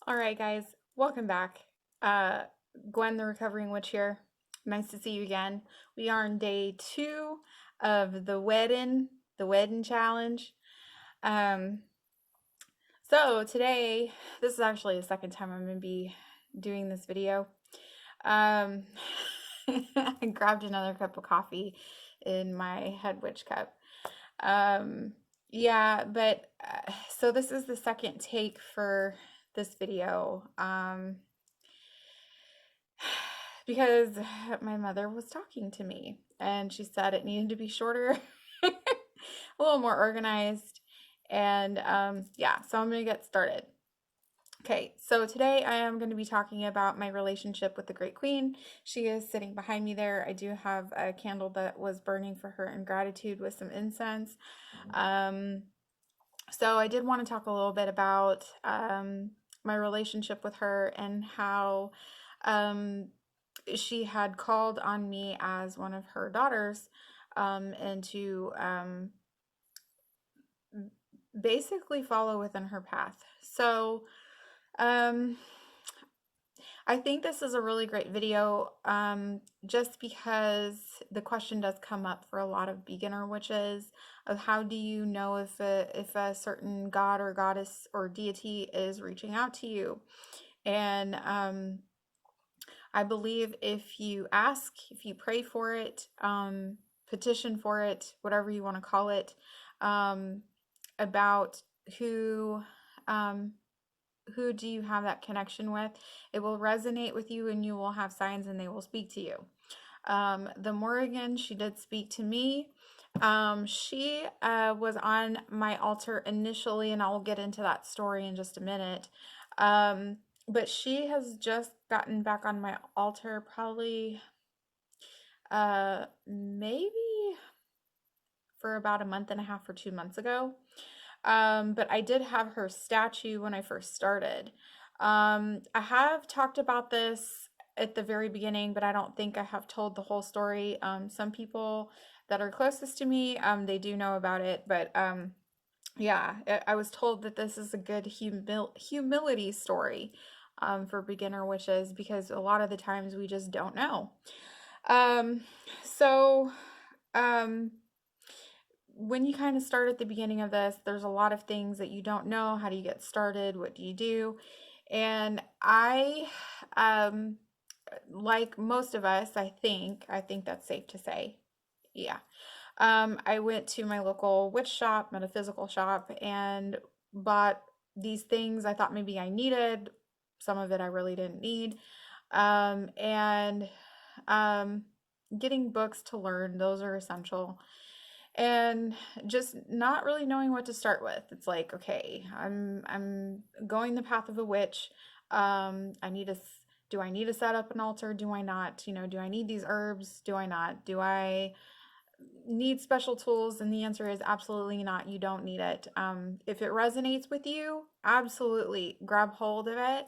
All right, guys, welcome back. Uh, Gwen, the recovering witch here. Nice to see you again. We are on day 2 of the WEDIN Challenge. Um, so today, this is actually the second time I'm going to be doing this video. Um, I grabbed another cup of coffee in my head witch cup. Um, yeah, but so this is the second take for this video. Because my mother was talking to me and she said it needed to be shorter, a little more organized. And yeah, so I'm going to get started. Okay, so today I am going to be talking about my relationship with the Great Queen. She is sitting behind me there. I do have a candle that was burning for her in gratitude with some incense. So I did want to talk a little bit about my relationship with her and how um, she had called on me as one of her daughters and to basically follow within her path. So um, I think this is a really great video just because the question does come up for a lot of beginner witches of how do you know if a certain god or goddess or deity is reaching out to you. And I believe if you ask, if you pray for it, petition for it, whatever you want to call it, about um, who do you have that connection with, it will resonate with you and you will have signs and they will speak to you. The Morrigan, she did speak to me. She was on my altar initially, and I'll get into that story in just a minute. But she has just gotten back on my altar probably maybe for about a month and a half or 2 months ago. But I did have her statue when I first started. I have talked about this at the very beginning, but I don't think I have told the whole story. Some people that are closest to me, they do know about it, but yeah, I was told that this is a good humility story for beginner witches because a lot of the times we just don't know. Um, so, um, when you kind of start at the beginning of this, there's a lot of things that you don't know. How do you get started? What do you do? And like most of us, I think that's safe to say. Yeah. I went to my local witch shop, metaphysical shop, and bought these things I thought maybe I needed. Some of it I really didn't need. And getting books to learn, those are essential. And just not really knowing what to start with. It's like, okay, I'm going the path of a witch. I need to do I need to set up an altar? Do I not? Do I need these herbs? Do I not? Do I need special tools? And the answer is absolutely not. You don't need it. If it resonates with you, absolutely grab hold of it.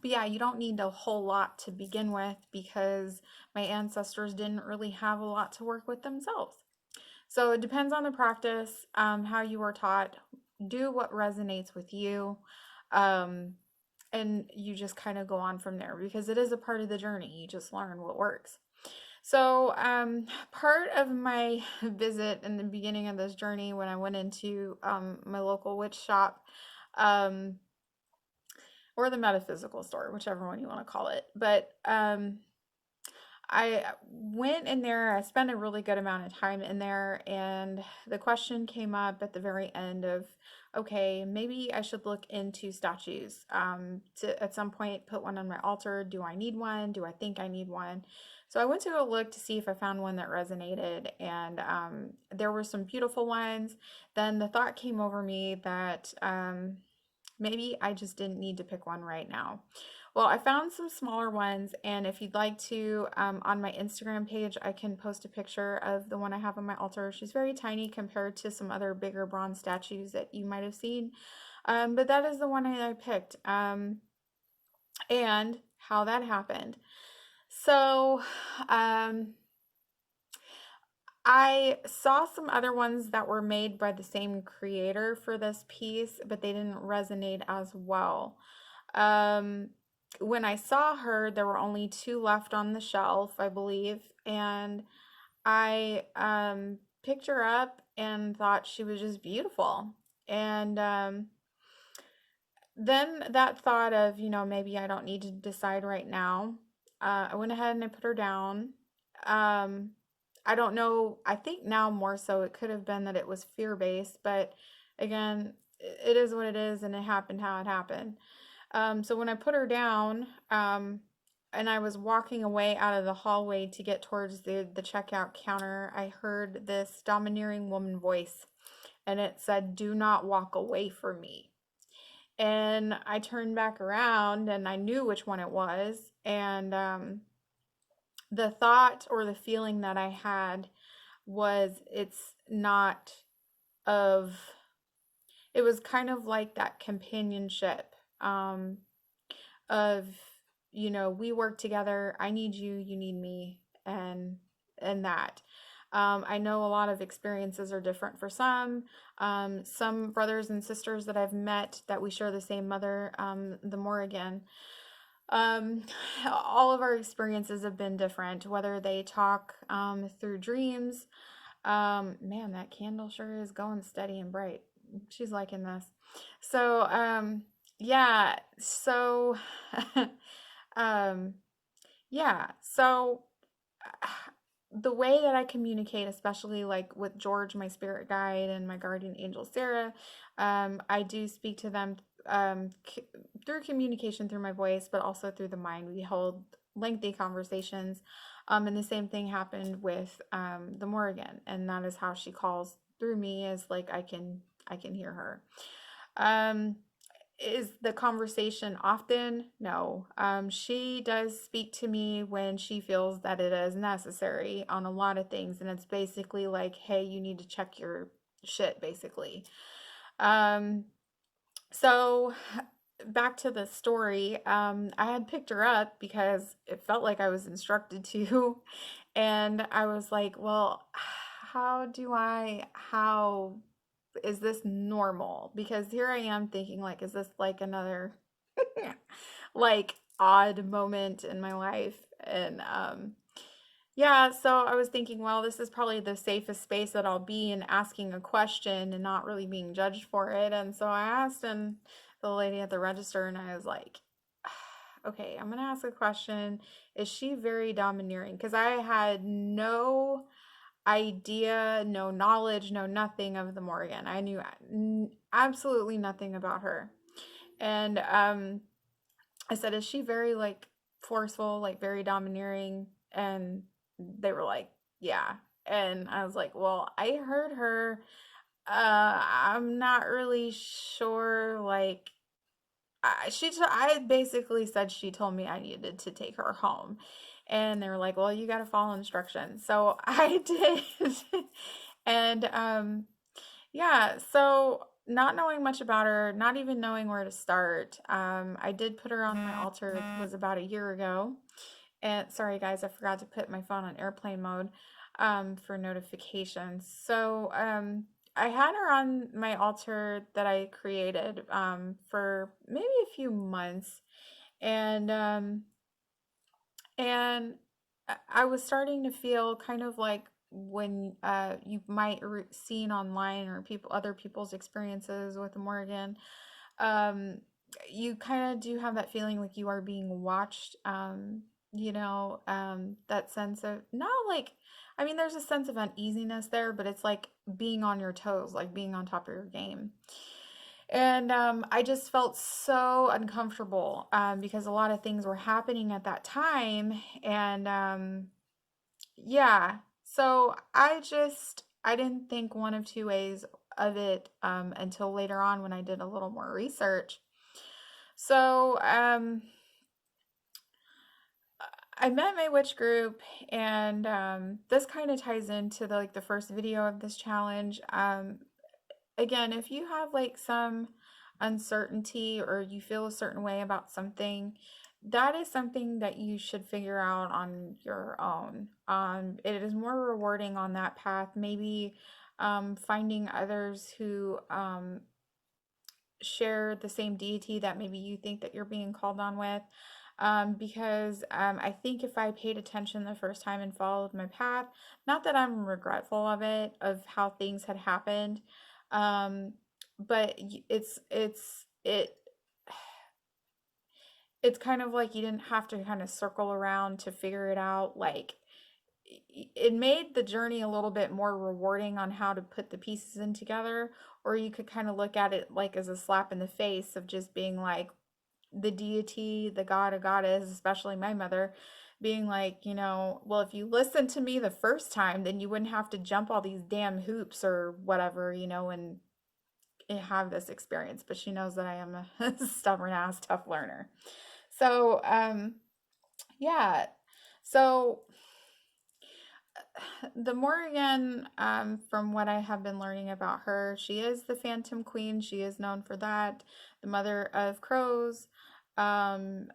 But yeah, you don't need a whole lot to begin with because my ancestors didn't really have a lot to work with themselves. So it depends on the practice, how you were taught. Do what resonates with you. And you just kind of go on from there because it is a part of the journey. You just learn what works. So, part of my visit in the beginning of this journey when I went into my local witch shop, um, or the metaphysical store, whichever one you want to call it. But I went in there, I spent a really good amount of time in there, and the question came up at the very end of, okay, maybe I should look into statues to at some point put one on my altar. Do I need one? Do I think I need one? So I went to go look to see if I found one that resonated, and there were some beautiful ones. Then the thought came over me that maybe I just didn't need to pick one right now. Well, I found some smaller ones, and if you'd like to, on my Instagram page, I can post a picture of the one I have on my altar. She's very tiny compared to some other bigger bronze statues that you might have seen, but that is the one I picked, and how that happened. So, I saw some other ones that were made by the same creator for this piece, but they didn't resonate as well. Um, when I saw her, there were only two left on the shelf, I believe, and I picked her up and thought she was just beautiful. And then that thought of, maybe I don't need to decide right now. I went ahead and I put her down. Um, I don't know. I think now more so it could have been that it was fear-based, but again, it is what it is, and it happened how it happened. So when I put her down, and I was walking away out of the hallway to get towards the checkout counter, I heard this domineering woman voice, and it said, "Do not walk away from me." And I turned back around and I knew which one it was. And the thought or the feeling that I had was it's not of, it was kind of like that companionship of, we work together. I need you, you need me, and that. I know a lot of experiences are different for some. Some brothers and sisters that I've met that we share the same mother, the Morrigan. Um, all of our experiences have been different, whether they talk through dreams. Man, that candle sure is going steady and bright. She's liking this. So, yeah, so, um, yeah, so the way that I communicate, especially like with George, my spirit guide, and my guardian angel Sarah, I do speak to them through communication through my voice, but also through the mind. We hold lengthy conversations, and the same thing happened with the Morrigan, and that is how she calls through me, is like I can hear her. Um, is the conversation often? No. She does speak to me when she feels that it is necessary on a lot of things, and it's basically like, hey, you need to check your shit, basically. Um, so back to the story, I had picked her up because it felt like I was instructed to, and I was like, well, how is this normal? Because here I am thinking, like, is this like another like odd moment in my life? And yeah, so I was thinking, well, this is probably the safest space that I'll be in, asking a question and not really being judged for it. And so I asked the lady at the register, and I was like, okay, I'm gonna ask a question. Is she very domineering? Because I had no idea, no knowledge, no nothing of the Morrigan. I knew absolutely nothing about her. And I said, "Is she very like forceful, like very domineering?" And they were like, "Yeah." And I was like, "Well, I heard her. I'm not really sure. Like, I basically said she told me I needed to take her home." And they were like, "Well, you got to follow instructions." So I did. And yeah, so not knowing much about her, not even knowing where to start, I did put her on my altar. It was about a year ago. And sorry, guys, I forgot to put my phone on airplane mode for notifications. So I had her on my altar that I created for maybe a few months. And and I was starting to feel kind of like when you might seen online or other people's experiences with the Morrigan, um, you kind of do have that feeling like you are being watched. That sense of not like, I mean, there's a sense of uneasiness there, but it's like being on your toes, like being on top of your game. And I just felt so uncomfortable because a lot of things were happening at that time. And yeah, so I didn't think one of two ways of it until later on when I did a little more research. So I met my witch group, and this kind of ties into the first video of this challenge. Again, if you have like some uncertainty or you feel a certain way about something, that is something that you should figure out on your own. It is more rewarding on that path. Maybe finding others who share the same deity that maybe you think that you're being called on with. Because I think if I paid attention the first time and followed my path, not that I'm regretful of it, of how things had happened, um, but it's kind of like you didn't have to kind of circle around to figure it out. Like it made the journey a little bit more rewarding on how to put the pieces in together, or you could kind of look at it like as a slap in the face of just being like the deity, the god or goddess, especially my mother, being like, well, if you listened to me the first time, then you wouldn't have to jump all these damn hoops or whatever, and have this experience. But she knows that I am a stubborn ass tough learner. So, yeah. So the Morrigan, from what I have been learning about her, she is the Phantom Queen. She is known for that. The mother of crows. Um,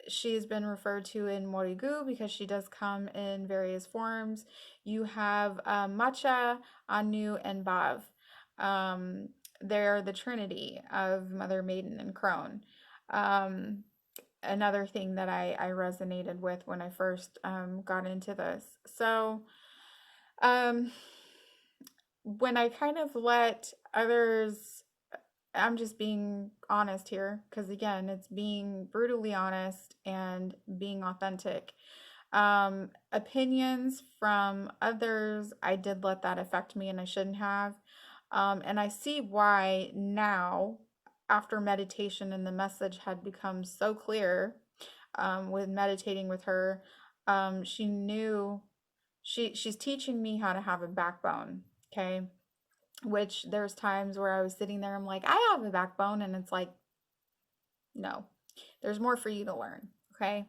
she has been referred to in Morrigu because she does come in various forms. You have Macha, Anu, and Bav. Um, they're the trinity of Mother, Maiden, and Crone. Um, Another thing that I resonated with when I first got into this. So, um, when I kind of let others, I'm just being honest here, because again, it's being brutally honest and being authentic. Opinions from others, I did let that affect me and I shouldn't have. And I see why now, after meditation and the message had become so clear, with meditating with her, she knew she's teaching me how to have a backbone. Okay. Which there's times where I was sitting there, I'm like, I have a backbone, and it's like, no, there's more for you to learn. Okay.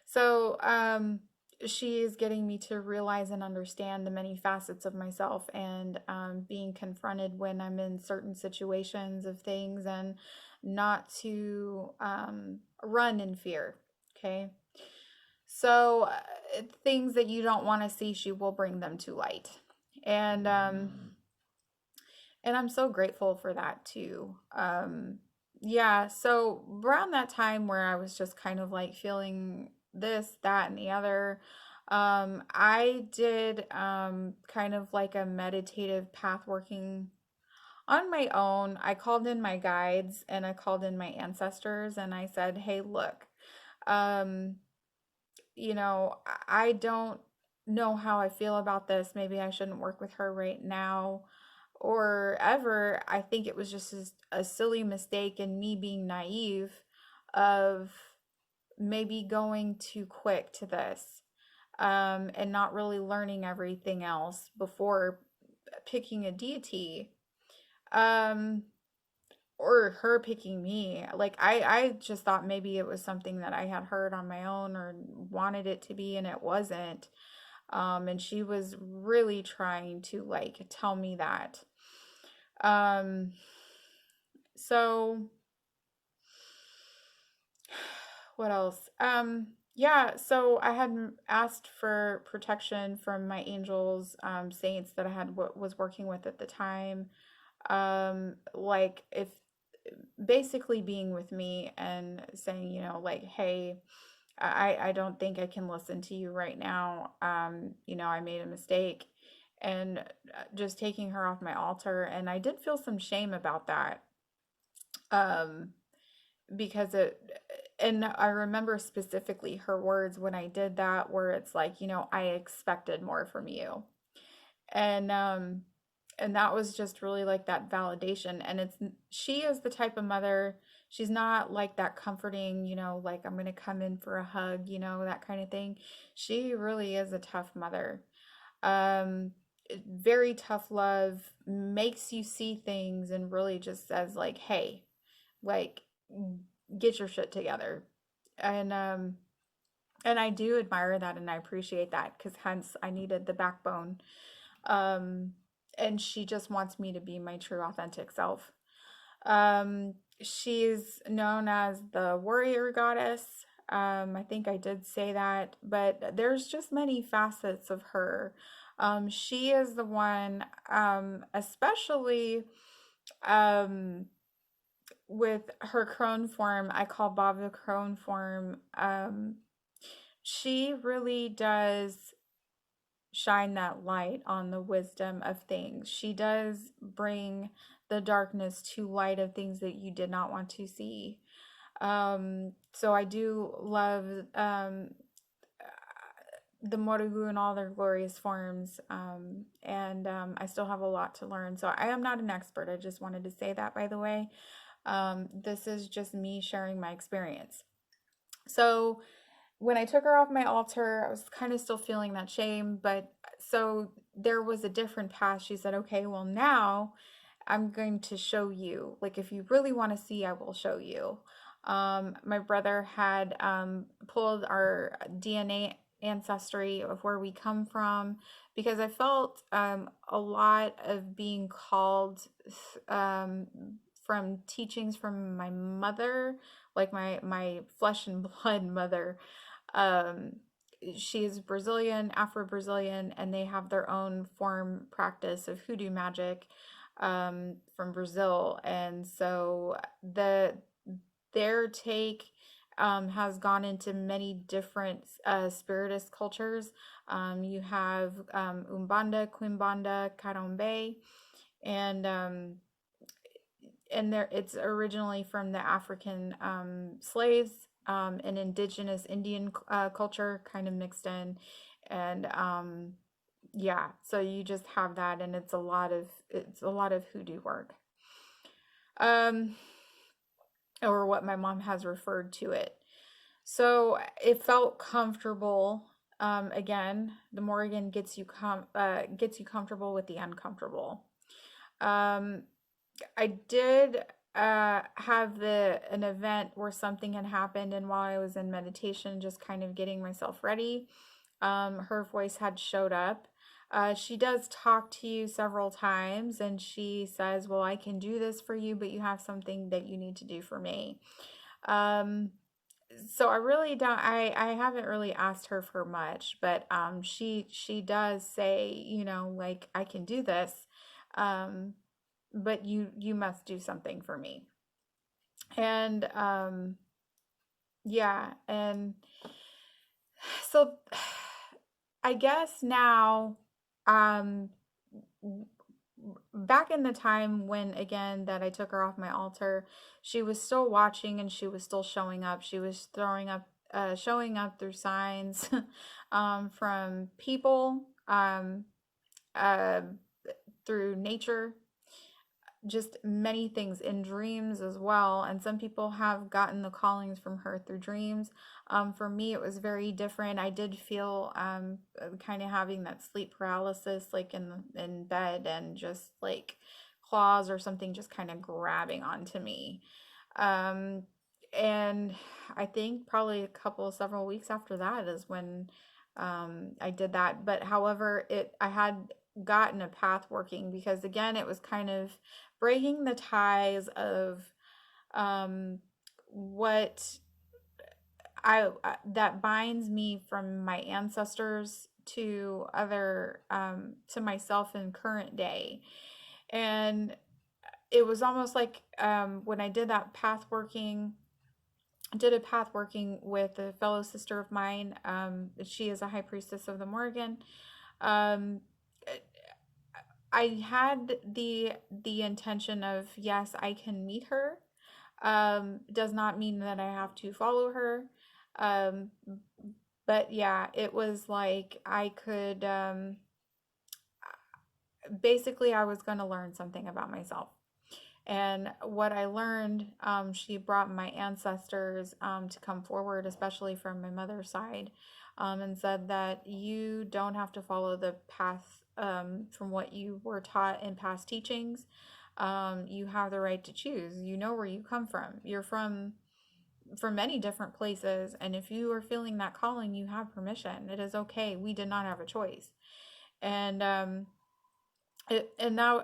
So, she is getting me to realize and understand the many facets of myself, and being confronted when I'm in certain situations of things, and not to run in fear. Okay. So, things that you don't want to see, she will bring them to light. And I'm so grateful for that too. Yeah, so around that time where I was just kind of like feeling this, that, and the other, I did kind of like a meditative path working on my own. I called in my guides and I called in my ancestors and I said, hey, look, um, I don't know how I feel about this. Maybe I shouldn't work with her right now or ever. I think it was just a silly mistake in me being naive of maybe going too quick to this, and not really learning everything else before picking a deity. Um, or her picking me. Like I just thought maybe it was something that I had heard on my own or wanted it to be, and it wasn't. And she was really trying to like tell me that. Um, so what else? Yeah, so I had asked for protection from my angels, saints that I had was working with at the time. Like if basically being with me and saying, like, hey, I don't think I can listen to you right now. I made a mistake, and just taking her off my altar. And I did feel some shame about that. Um, because and I remember specifically her words when I did that, where it's like, I expected more from you. And and that was just really like that validation. And she is the type of mother, she's not like that comforting, like I'm gonna come in for a hug, that kind of thing. She really is a tough mother. um Very tough love, makes you see things and really just says like, hey, like, get your shit together. And I do admire that and I appreciate that, because hence I needed the backbone. um and she just wants me to be my true authentic self. She's known as the warrior goddess. I think I did say that, but there's just many facets of her. She is the one, especially um, with her crone form, I call Bob the crone form. She really does shine that light on the wisdom of things. She does bring the darkness to light of things that you did not want to see. So I do love the Morrigu in all their glorious forms, and I still have a lot to learn. So I am not an expert. I just wanted to say that, by the way. This is just me sharing my experience. So when I took her off my altar, I was kind of still feeling that shame, but so there was a different path. She said, okay, well, now I'm going to show you. Like, if you really want to see, I will show you. My brother had pulled our DNA ancestry of where we come from because I felt a lot of being called um, from teachings from my mother, like my flesh and blood mother. um, she is Brazilian, Afro-Brazilian, and they have their own form practice of hoodoo magic from Brazil. And so their take has gone into many different spiritist cultures. You have Umbanda, Quimbanda, Carombe, and there it's originally from the African slaves and indigenous Indian culture kind of mixed in, and yeah, so you just have that, and it's a lot of hoodoo work, um, or what my mom has referred to it. So it felt comfortable. Again, the Morrigan gets you comfortable with the uncomfortable. Um, I did have an event where something had happened, and while I was in meditation, just kind of getting myself ready, her voice had showed up. She does talk to you several times, and she says, "Well, I can do this for you, but you have something that you need to do for me." Um, so I really don't. I haven't really asked her for much, but she does say, like, I can do this. Um, but you must do something for me. And yeah, and so I guess now, um back in the time when, again, that I took her off my altar, she was still watching and she was still showing up. She was throwing up showing up through signs from people, uh through nature, just many things in dreams as well. And some people have gotten the callings from her through dreams. For me, it was very different. I did feel kind of having that sleep paralysis, like in bed, and just like claws or something just kind of grabbing onto me. Um, and I think probably several weeks after that is when I did that. But however, I had gotten a path working, because again, it was kind of breaking the ties of um, what that binds me from my ancestors to other to myself in current day. And it was almost like when I did that path working, did a path working with a fellow sister of mine. She is a high priestess of the Morrigan. Um, I had the intention of, yes, I can meet her. Does not mean that I have to follow her. Um, but yeah, it was like I could basically I was going to learn something about myself. And what I learned, she brought my ancestors to come forward, especially from my mother's side, and said that you don't have to follow the path from what you were taught in past teachings. You have the right to choose. You know where you come from. You're from many different places, and if you are feeling that calling, you have permission. It is okay. We did not have a choice. And now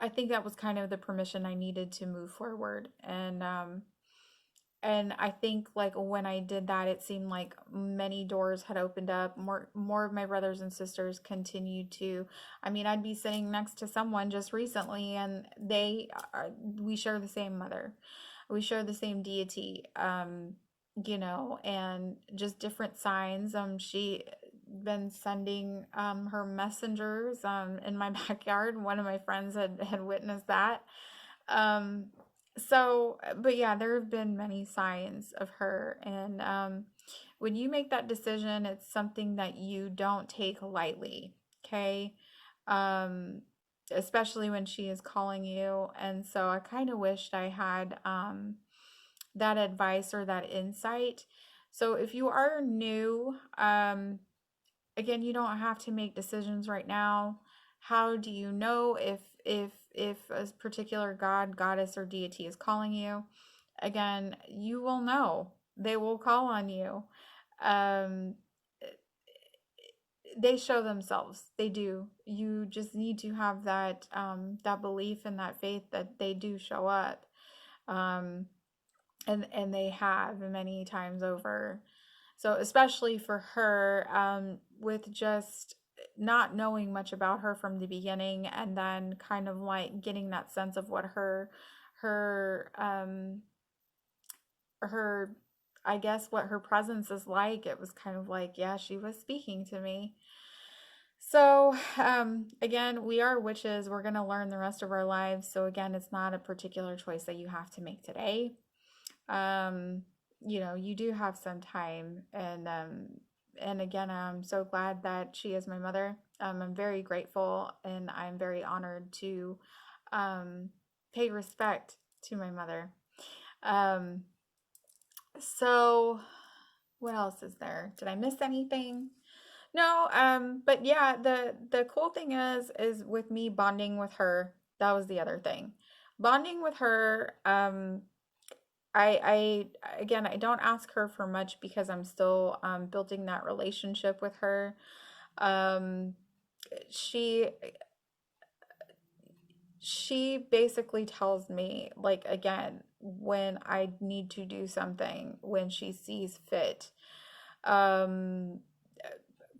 I think that was kind of the permission I needed to move forward. And and I think like when I did that, it seemed like many doors had opened up. More of my brothers and sisters continued to. I mean, I'd be sitting next to someone just recently, and we share the same mother, we share the same deity, and just different signs. She been sending her messengers in my backyard. One of my friends had witnessed that. Um, but yeah, there have been many signs of her. And when you make that decision, it's something that you don't take lightly, okay? Um, Especially when she is calling you. And so I kind of wished I had that advice or that insight. So if you are new, again, you don't have to make decisions right now. How do you know if a particular god, goddess, or deity is calling you? Again, you will know. They will call on you. Um, they show themselves. They do. You just need to have that belief and that faith that they do show up. Um, and they have many times over. So especially for her, with just not knowing much about her from the beginning, and then kind of like getting that sense of what her her I guess what her presence is like, it was kind of like, yeah, she was speaking to me. So, again, we are witches. We're going to learn the rest of our lives. So, again, it's not a particular choice that you have to make today. um you do have some time, and again, I'm so glad that she is my mother. I'm very grateful, and I'm very honored to um pay respect to my mother. um so what else is there? Did I miss anything? No. But yeah, the cool thing is with me bonding with her, that was the other thing. Bonding with her. I again, I don't ask her for much because I'm still building that relationship with her. Um, she she basically tells me, like, again, when I need to do something, when she sees fit. Um,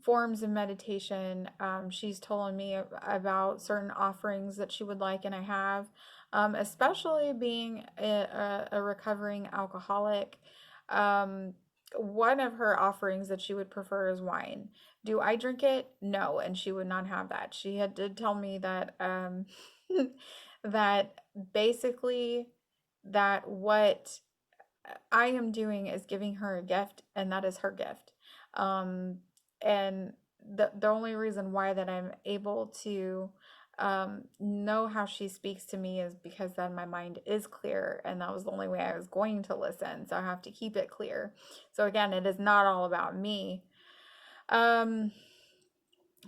Forms of meditation. She's told me about certain offerings that she would like, and I have, especially being a recovering alcoholic. Um, One of her offerings that she would prefer is wine. Do I drink it? No, and she would not have that. She did tell me that that basically that what I am doing is giving her a gift, and that is her gift. Um, and the only reason why that I'm able to know how she speaks to me is because then my mind is clear, and that was the only way I was going to listen. So I have to keep it clear. So again, it is not all about me. Um,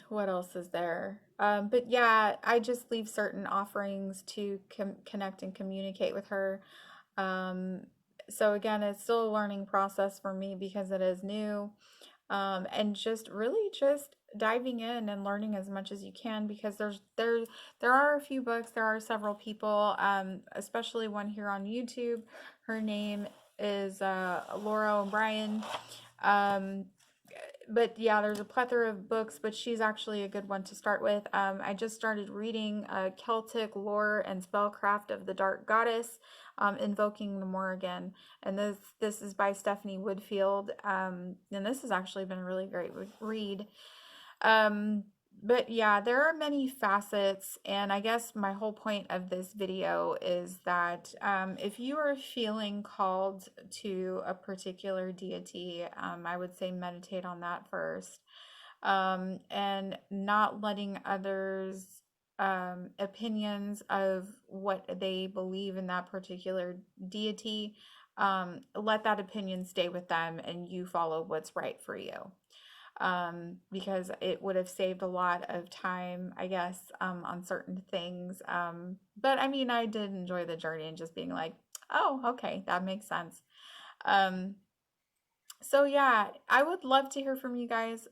what else is there? But yeah, I just leave certain offerings to connect and communicate with her. um, so again, it's still a learning process for me because it is new. And just really just diving in and learning as much as you can, because there are a few books, there are several people, especially one here on YouTube. Her name is Laura O'Brien. Um, but yeah, there's a plethora of books, but she's actually a good one to start with. I just started reading Celtic Lore and Spellcraft of the Dark Goddess, Invoking the Morrigan, and this is by Stephanie Woodfield, and this has actually been a really great read. Um, but yeah, there are many facets, and I guess my whole point of this video is that if you are feeling called to a particular deity, I would say meditate on that first, and not letting others' opinions of what they believe in that particular deity, let that opinion stay with them, and you follow what's right for you, because it would have saved a lot of time, I guess, on certain things. But I mean, I did enjoy the journey and just being like, oh, okay, that makes sense. Um, so yeah, I would love to hear from you guys,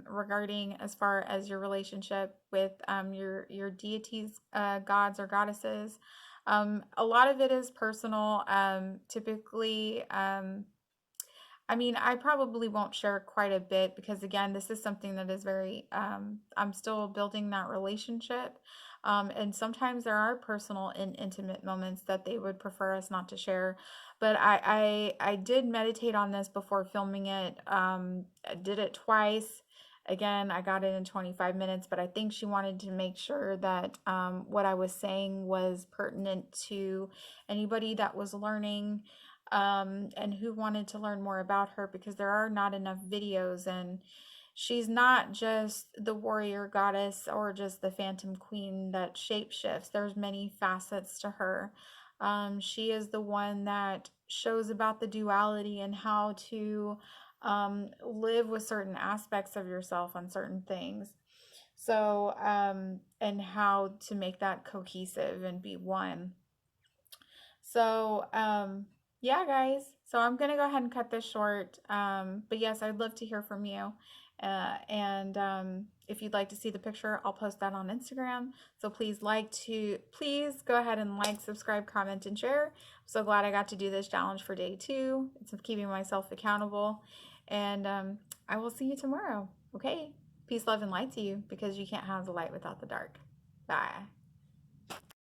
regarding as far as your relationship with your deities, gods or goddesses. A lot of it is personal. Typically, I mean, I probably won't share quite a bit because, again, this is something that is very, I'm still building that relationship. And sometimes there are personal and intimate moments that they would prefer us not to share. But I did meditate on this before filming it. I did it twice. Again, I got it in 25 minutes, but I think she wanted to make sure that what I was saying was pertinent to anybody that was learning and who wanted to learn more about her because there are not enough videos. And she's not just the warrior goddess or just the phantom queen that shapeshifts. There's many facets to her. She is the one that shows about the duality and how to live with certain aspects of yourself on certain things. So, and how to make that cohesive and be one. So, yeah, guys. So I'm gonna go ahead and cut this short. But yes, I'd love to hear from you. And if you'd like to see the picture, I'll post that on Instagram. So please go ahead and like, subscribe, comment, and share. I'm so glad I got to do this challenge for day 2. It's keeping myself accountable. And I will see you tomorrow. Okay. Peace, love, and light to you because you can't have the light without the dark. Bye.